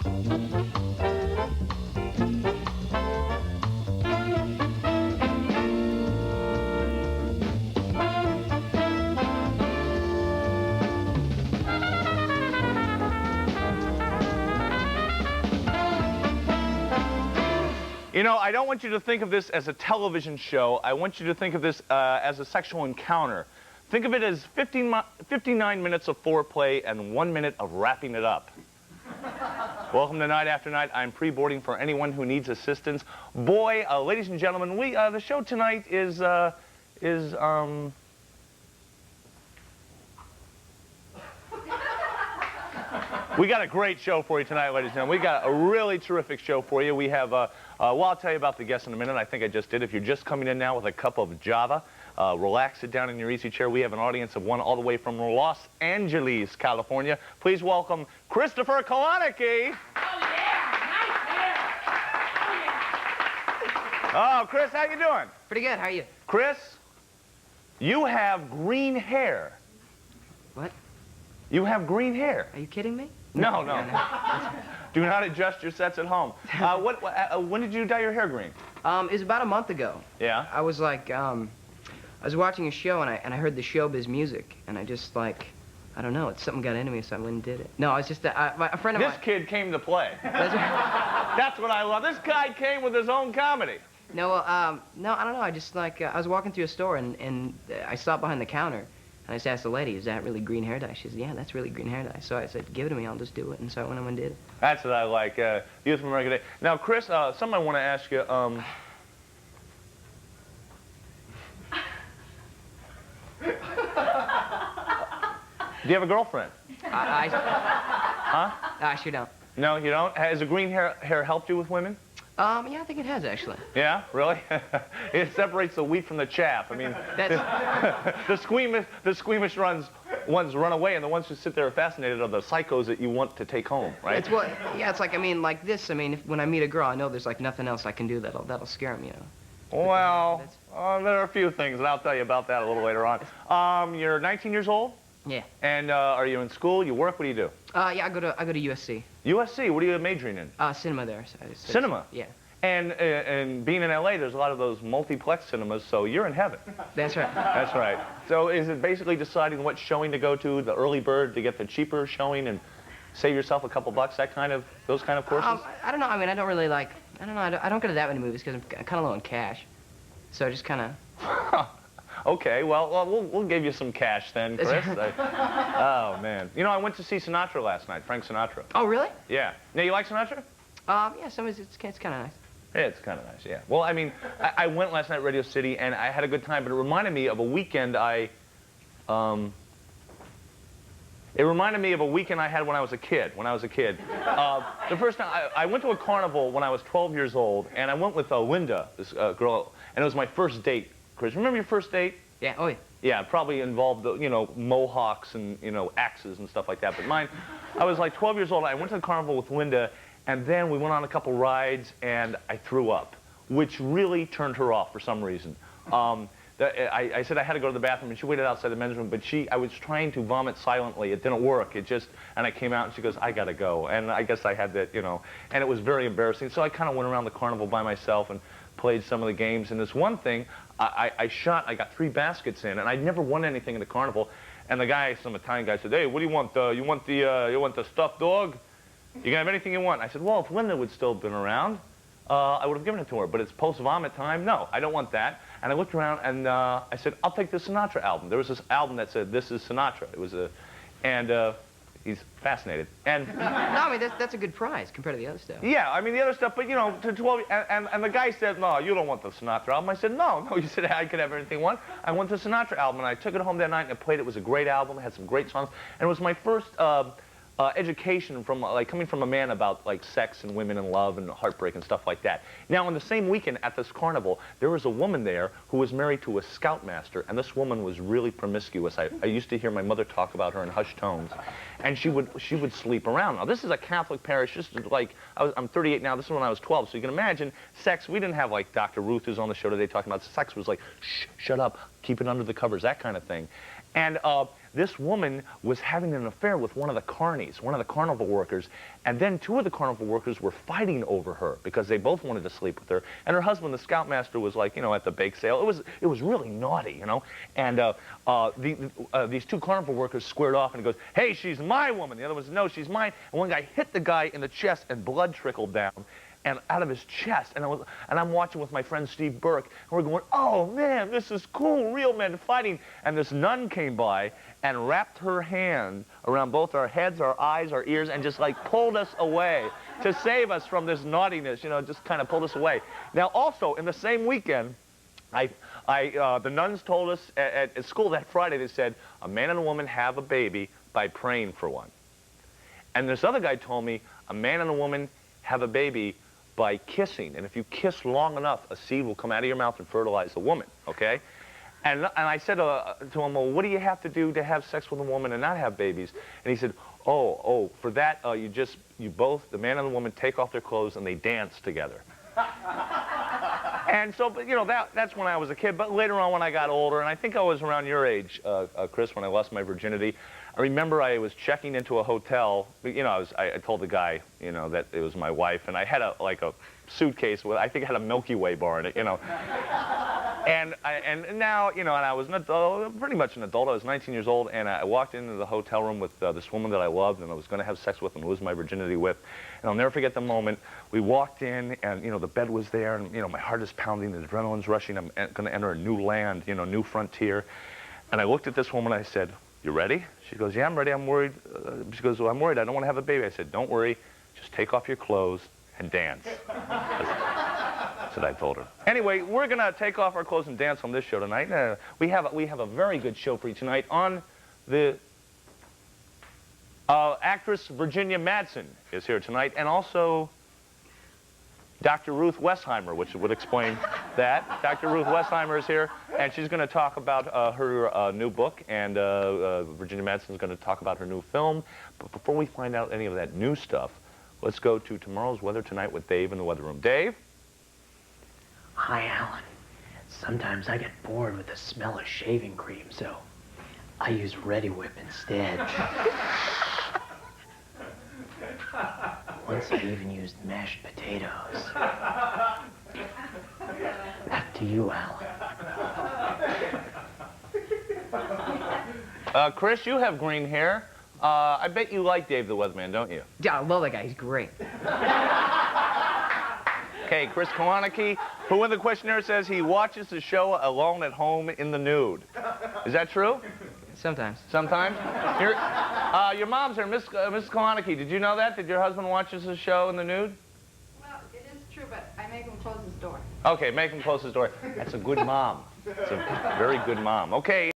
You know, I don't want you to think of this as a television show. I want you to think of this as a sexual encounter. Think of it as 59 minutes of foreplay and 1 minute of wrapping it up. Welcome to Night After Night. I'm pre-boarding for anyone who needs assistance. Boy, ladies and gentlemen, the show tonight is we got a great show for you tonight, ladies and gentlemen. We got a really terrific show for you. We have, well, I'll tell you about the guests in a minute. I think I just did. If you're just coming in now with a cup of Java, relax, sit down in your easy chair. We have an audience of one all the way from Los Angeles, California. Please welcome Christopher Kalanicky. Oh, yeah. Nice hair. Oh, yeah. Oh, Chris, how you doing? Pretty good. How are you? Chris, you have green hair. What? You have green hair. Are you kidding me? No. Do not adjust your sets at home. When did you dye your hair green? It was about a month ago. Yeah? I was like, I was watching a show and I heard the showbiz music and I just like, I don't know, something got into me so I went and did it. No, I was just, a friend of mine. This kid came to play. That's what I love. This guy came with his own comedy. No, no, I don't know. I just like, I was walking through a store and I stopped behind the counter. And I just asked the lady, is that really green hair dye? She said, yeah, that's really green hair dye. So I said, give it to me, I'll just do it. And so I went and did it. That's what I like, Youth from America Day. Now, Chris, something I want to ask you, do you have a girlfriend? Huh? I sure don't. No, you don't? Has the green hair helped you with women? Yeah, I think it has, actually. Yeah, really? It separates the wheat from the chaff. I mean, the squeamish ones run away, and the ones who sit there fascinated are the psychos that you want to take home, right? It's what, yeah, it's like, I mean, like this. I mean, when I meet a girl, I know there's like nothing else I can do that'll scare them, you know. Well, there are a few things, and I'll tell you about that a little later on. You're 19 years old? Yeah. And are you in school? You work? What do you do? Yeah, I go to USC. USC? What are you majoring in? Cinema there. Cinema? Yeah. And being in LA, there's a lot of those multiplex cinemas, so you're in heaven. That's right. That's right. So is it basically deciding what showing to go to, the early bird to get the cheaper showing and save yourself a couple bucks, those kind of courses? I don't know. I mean, I don't really like, I don't know. I don't go to that many movies because I'm kind of low on cash. So I just kind of... Okay, well, we'll give you some cash then, Chris. Oh, man. You know, I went to see Sinatra last night, Frank Sinatra. Oh, really? Yeah. Now, you like Sinatra? Yeah, it's kind of nice. It's kind of nice, yeah. Well, I mean, I went last night at Radio City, and I had a good time, but it reminded me of a weekend I had when I was a kid. The first time, I went to a carnival when I was 12 years old, and I went with Linda, this girl, and it was my first date. Chris, remember your first date? Yeah, oh yeah. Yeah, it probably involved, you know, mohawks and, you know, axes and stuff like that. But mine, I was like 12 years old. I went to the carnival with Linda, and then we went on a couple rides, and I threw up, which really turned her off for some reason. I said I had to go to the bathroom, and she waited outside the men's room, but I was trying to vomit silently. It didn't work. And I came out, and she goes, I got to go. And I guess I had that, you know, and it was very embarrassing. So I kind of went around the carnival by myself and played some of the games. And this one thing, I got 3 baskets in, and I'd never won anything in the carnival. And the guy, some Italian guy, said, hey, what do you want? You want the stuffed dog? You can have anything you want. I said, well, if Linda would still have been around, I would have given it to her. But it's post-vomit time. No, I don't want that. And I looked around, and I said, I'll take the Sinatra album. There was this album that said, this is Sinatra. It was he's fascinated. And no, I mean, that's a good prize compared to the other stuff. Yeah, I mean, the other stuff, but, you know, to 12, and the guy said, no, you don't want the Sinatra album. I said, no, you said I could have anything I want. I want the Sinatra album, and I took it home that night and I played it. It was a great album. It had some great songs. And it was my first education from, like, coming from a man about, like, sex and women and love and heartbreak and stuff like that. Now, on the same weekend at this carnival, there was a woman there who was married to a scoutmaster, and this woman was really promiscuous. I used to hear my mother talk about her in hushed tones, and she would sleep around. Now, this is a Catholic parish. Just like, I'm 38 now. This is when I was 12, so you can imagine sex. We didn't have, like, Dr. Ruth, who's on the show today talking about sex. Was like, shh, shut up, keep it under the covers, that kind of thing. And this woman was having an affair with one of the carnies, one of the carnival workers, and then two of the carnival workers were fighting over her because they both wanted to sleep with her. And her husband, the scoutmaster, was like, you know, at the bake sale. It was really naughty, you know. And these two carnival workers squared off, and he goes, "Hey, she's my woman." The other one says, "No, she's mine." And one guy hit the guy in the chest, and blood trickled down and out of his chest. And I'm watching with my friend Steve Burke, and we're going, "Oh man, this is cool, real men fighting." And this nun came by and wrapped her hand around both our heads, our eyes, our ears, and just like pulled us away to save us from this naughtiness, you know, just kind of pulled us away. Now also, in the same weekend, the nuns told us at school that Friday, they said, a man and a woman have a baby by praying for one. And this other guy told me, a man and a woman have a baby by kissing. And if you kiss long enough, a seed will come out of your mouth and fertilize the woman, okay? And I said to him, "Well, what do you have to do to have sex with a woman and not have babies?" And he said, oh, for that, you both, the man and the woman, take off their clothes and they dance together. And so, but, you know, that's when I was a kid. But later on when I got older, and I think I was around your age, Chris, when I lost my virginity, I remember I was checking into a hotel. You know, I told the guy, you know, that it was my wife, and I had a suitcase with, I think it had a Milky Way bar in it, you know. And now, you know, and I was an adult, pretty much an adult. I was 19 years old, and I walked into the hotel room with this woman that I loved, and I was going to have sex with and lose my virginity with. And I'll never forget the moment. We walked in, and, you know, the bed was there, and, you know, my heart is pounding, the adrenaline's rushing. I'm going to enter a new land, you know, new frontier. And I looked at this woman, and I said, "You ready?" She goes, "Yeah, I'm ready. I'm worried." She goes, "Well, I'm worried. I don't want to have a baby." I said, "Don't worry. Just take off your clothes and dance." That's what I told her. Anyway, we're going to take off our clothes and dance on this show tonight. We have a very good show for you tonight. On the actress Virginia Madsen is here tonight, and also Dr. Ruth Westheimer, which would explain that. Dr. Ruth Westheimer is here, and she's going to talk about her new book, and Virginia Madsen is going to talk about her new film. But before we find out any of that new stuff, let's go to tomorrow's weather tonight with Dave in the weather room. Dave? Hi, Allan. Sometimes I get bored with the smell of shaving cream, so I use Ready Whip instead. Once I even used mashed potatoes. Back to you, Allan. Chris, you have green hair. I bet you like Dave the Weatherman, don't you? Yeah, I love that guy. He's great. Okay, Chris Kowaneke, who in the questionnaire says he watches the show alone at home in the nude. Is that true? Sometimes. Sometimes? Your mom's here, Miss Kowaneke. Did you know that? Did your husband watches the show in the nude? Well, it is true, but I make him close his door. Okay, make him close his door. That's a good mom. That's a very good mom. Okay.